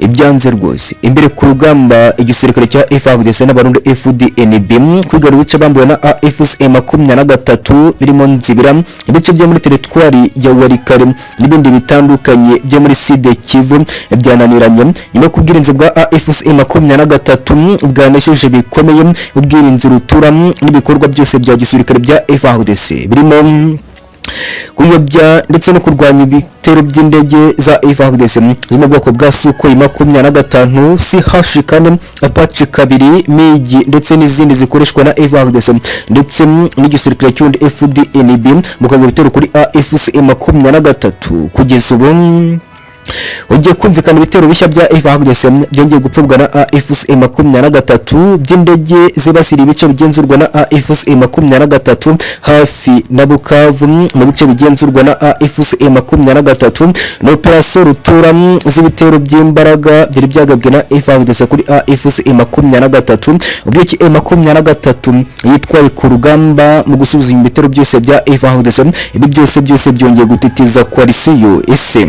ibyanze rwose imbere ku rugamba igisirikare cya FARDC n'abarundi FDNB kwigarura ibice bambuwe na AFC M23 birimo Nzibira ibice byo muri teritwari ya Warikare n'ibindi bitandukanye byo muri Sud Kivu byananiranye nyuma kubwirinzi bwa AFC M23 bwanesheje bikomeye ubwirinzi rutura n'ibikorwa byose bya gisirikare bya FARDC birimo kuyobya ndetse no kurwanya ibitero by'indege za FARDC mu bwoko bwa Sukhoi 25 CH4 Apache 2 Migi ndetse n'izindi zikoreshwa na FARDC ndetse n'igisirikare cy'undi FDNB mu kagabo bitero kuri AFC M23 kugeza ubu ugiye kumvikana ibitero bishya bya FARDC byongeye gupfubwa na AFC M23 by'indege zibasira ibice bigenzurwa na AFC M23 hafi na Bukavu mu bice bigenzurwa na AFC M23 no operation rutura z'ibitero by'imbaraga byari byagabwe na FARDC kuri AFC M23 ubwo ki M23 yitwaye ku rugamba mu gusubiza ibitero byose bya FARDC ibi byose byongeye gutitiza coalition ese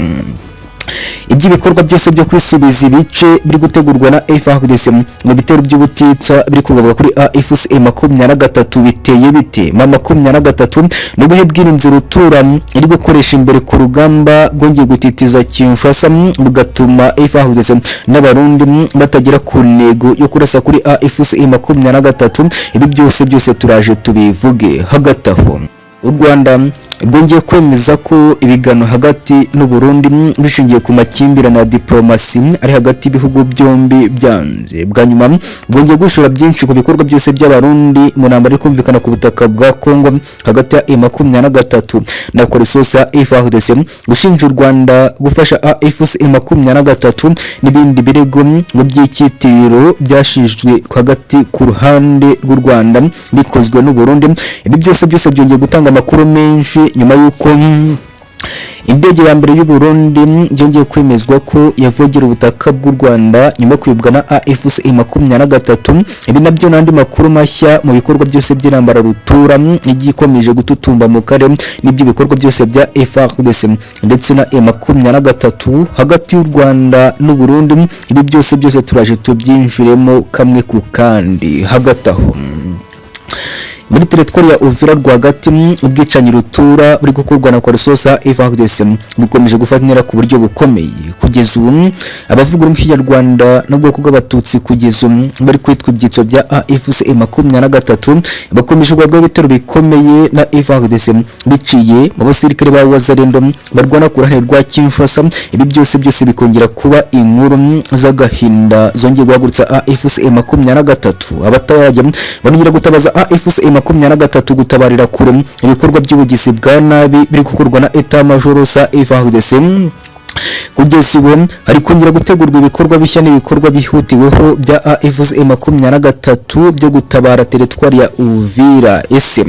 ibikorwa byose byo kwisubiza ibice biri gutegurwa na FARDC mu bitero by'ubutitsa biri kugabwa kuri AFC M23 biteye bite M23 n'ubuhe bwirinzi rutura iri gukoresha imbere ku rugamba bwongeye gutitiza Kinshasa bugatuma FARDC n'abarundi batagera ku ntego yo kurasa kuri AFC M23 ibi byose turaje tubivuge hagati aho u Rwanda rwongeye kwemeza ko ibigano hagati n'u Burundi bishingiye ku makimbirane ya diplomasi ari hagati y'ibihugu byombi byanze bwa nyuma bwongeye gushora byinshi ku bikorwa byose by'abarundi mu ntambara kumvikana ku butaka bwa Congo hagati ya M23 na coalition ya FARDC gushinja u Rwanda gufasha AFC M23 n'ibindi birego ngo by'icyitiro byashijwe hagati ku ruhande rw'u Rwanda bikozwe n'u Burundi ibi byose byongeye gutanga amakuru menshi nyuma yuko indege ya mbere y'u Burundi byongeye kwemezwa ko yavogera ubutaka bw'u Rwanda nyuma kwibwa na AFC M23 ibi nabyo n'andi makuru mashya mu bikorwa byose by'intambara rutura igikomeje gututumba mu karere n'ibyo bikorwa byose bya FARDC ndetse na M23 hagati y'u Rwanda n'u Burundi ibi byose turaje tubyinjiremo kamwe ku kandi hagati aho muri teritwari ya Uvira rwagati ubwicanyi rutura buri gukorwa na coalition ya FARDC bukomeje gufatira ku buryo bukomeye kugeza ubu abavuga mu Kinyarwanda n'ubwoko bw'abatutsi kugeza ubu bari kwitwa ibyitso bya AFC M23 bakomeje gukora ibitero bikomeye na FARDC biciye mu basirikare ba Wazalendo barwana ku ruhande rwa Kinshasa ibi byose bikongera kuba inkuru z'agahinda zongeye guhagurutsa AFC M23 abatayajya bongera gutabaza AFC M23 gutabarira kure ibikorwa by'ubugizi bwa nabi biri gukorwa na Etat Major sa FARDC kugeza ubu hari kongera gutegurwa ibikorwa bishya n'ibikorwa bihutiweho bya AFC M23 byo gutabara teritwari ya Uvira ese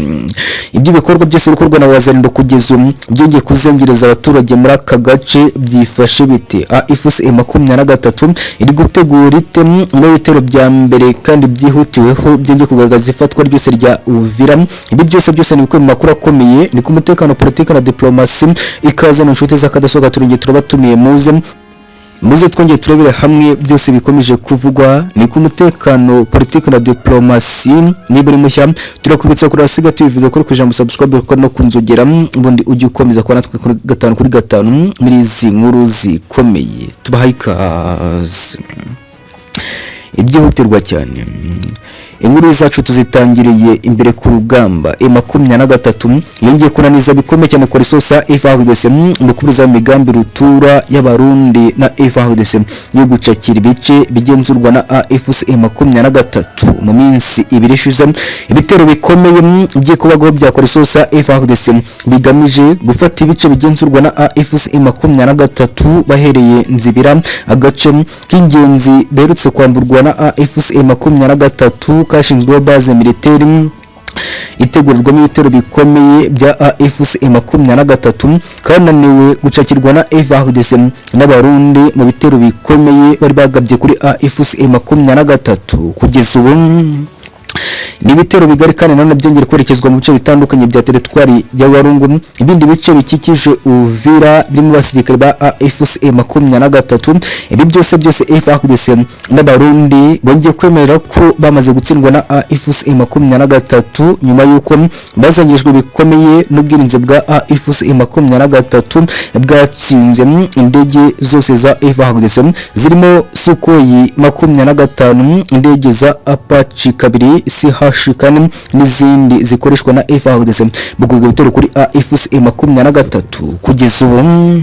ibyo bikorwa byose bikorwa na Wazalendo kugeza ubu byongeye kuzengereza abaturage muri aka gace byifashe bite AFC M23 iri gutegura ite mu bitero bya mbere kandi byihutiweho byongeye kugaragaza ifatwa ryose rya Uvira ibi byose ni bikora mu makuru akomeye ni ku mutekano politiki na diplomasi ikaza n'inshuti z'akadasohoka turenge turabatumiye muze twongeye turebere hamwe byose bikomeje kuvugwa ni ku mutekano politiki na diplomasi niba uri mushya turakubitsa kuri asiga TV kuri kujambo subscribe ko no kunzogera ubundi ujye ukomeza kwa natwe kuri 5 muri izi nkuru zikomeye tubahaye ikaze ibyihutirwa cyane inkuru zacu tuzitangiriye imbere ku rugamba M23 yongeye kunaniza bikomeye cyane coalition ya FARDC mu kubuza imigambi rutura y'abarundi na FARDC yo gucakira ibice bigenzurwa na AFC M23 mu minsi ibiri ishize ibitero bikomeye by'ikubagaho bya coalition ya FARDC bigamije gufata ibice bigenzurwa na AFC M23 bahereye Nzibira agace k'ingenzi berutse kwamburwa na AFC M23 kashinzwe base militaire itegurirwamo ibitero bikomeye bya AFC M23 kananiwe gucakirwa na FARDC n'abarundi mu bitero bikomeye bari bagabye kuri AFC M23 kugeza ubu n'ibitero bigari kandi nanone byongera kwerekezwa mu bice bitandukanye bya teritwari ya Walungu. Ibindi bice bikikije Uvira birimo abasirikare ba AFC M23. Ibi byose FARDC n'abarundi bongeye kwemerera ko bamaze gutsindwa na AFC M23 nyuma yuko bazanyijwe bikomeye n'ubwirinzi bwa AFC M23 bwatsinze indege zose za FARDC zirimo Sukhoi 25, indege za Apache 2 CH4 n'izindi zikoreshwa na FARDC mu kugaba ibitero kuri AFC M23. Kugeza ubu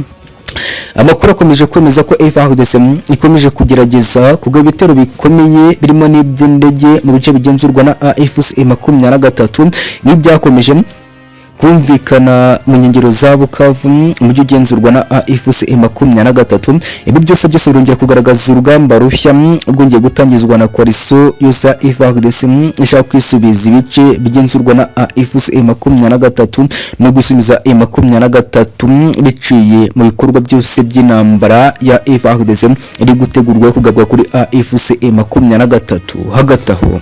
amakuru akomeje kwemeza ko FARDC ikomeje kugerageza kugaba ibitero bikomeye birimo n'iby'indege mu bice bigenzurwa na AFC M23 n'ibyakomeje kumvikana mu nkengero za Bukavu mu gihe ugenzurwa na AFC M23. Ibi byose birongera kugaragaza urugamba rushya rwongeye gutangizwa na coalition y'uza FARDC ishaka kwisubiza ibice bigenzurwa na AFC M23 no gusubiza M23 biciye mu bikorwa byose by'intambara ya FARDC iri gutegurwa kugabwa kuri AFC M23. Hagati aho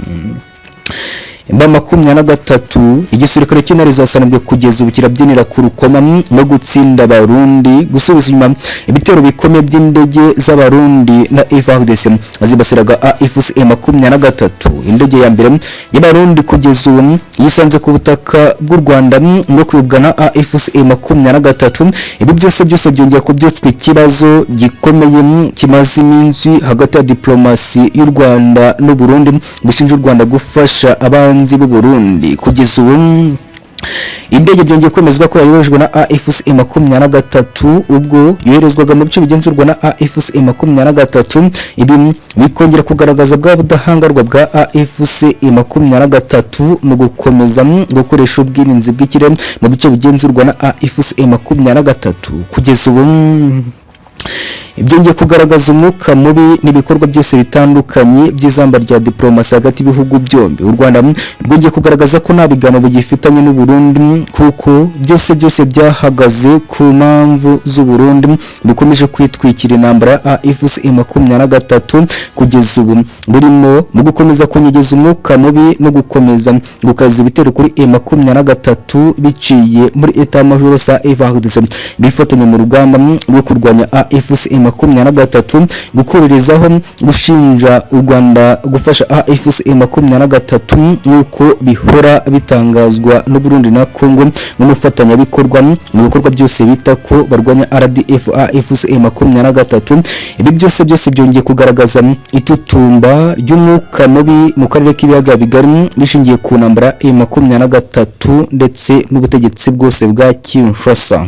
MA23 igisirikare cy'intare zasanzwe kugeza ubu kirabyinira ku rukoma no gutsinda abarundi gusubiza inyuma ibitero bikomeye by'indege z'abarundi na FARDC azibasiraga AFC M23. Indege ya mbere y'abarundi kugeza ubu yisanze ku butaka bw'u Rwanda no kwibwana AFC M23. Ibi byose byongera kubyotswa ikibazo gikomeye kimaze iminsi hagati ya diplomasi y'u Rwanda n'u Burundi bishinja u Rwanda gufasha abanzi b'u Burundi. Kugeza ubu indege byongeye kwemezwa ko yayoborejwe na AFC M23 ubwo yoherezwaga mu bice bigenzurwa na AFC M23. Ibi bikongera kugaragaza bwa budahangarwa bwa AFC M23 mu gukomeza gukoresha ubwirinzi bw'ikirere mu bice bigenzurwa na AFC M23. Kugeza ubu byongeye kugaragaza umwuka mubi n'ibikorwa byose bitandukanye by'izamba rya diplomasi hagati y'ibihugu byombi. U Rwanda rwongeye kugaragaza ko nta biganiro bigifitanye n'u Burundi kuko byose byahagaze ku mpamvu z'u Burundi bikomeje kwitwikira intambara ya AFC M23. Kugeza ubu burimo mu gukomeza kunyegeza umwuka mubi no gukomeza gukaza ibitero kuri M23 biciye muri etat major sa FARDC bifatanya mu rugamba rwo kurwanya AFC M23 gukorerazaho gushinja u Rwanda gufasha AFC M23 nuko bihora bitangazwa n'u Burundi na Congo mu mufatanya bikorwa mu bikorwa byose bita ko barwanya RDF AFC M23. Ibi byose byongeye kugaragaza itutumba ry'umwuka mubi mu karere k'ibiyaga bigari bishingiye ku ntambara M23 ndetse n'ubutegetsi bwose bwa Kinshasa.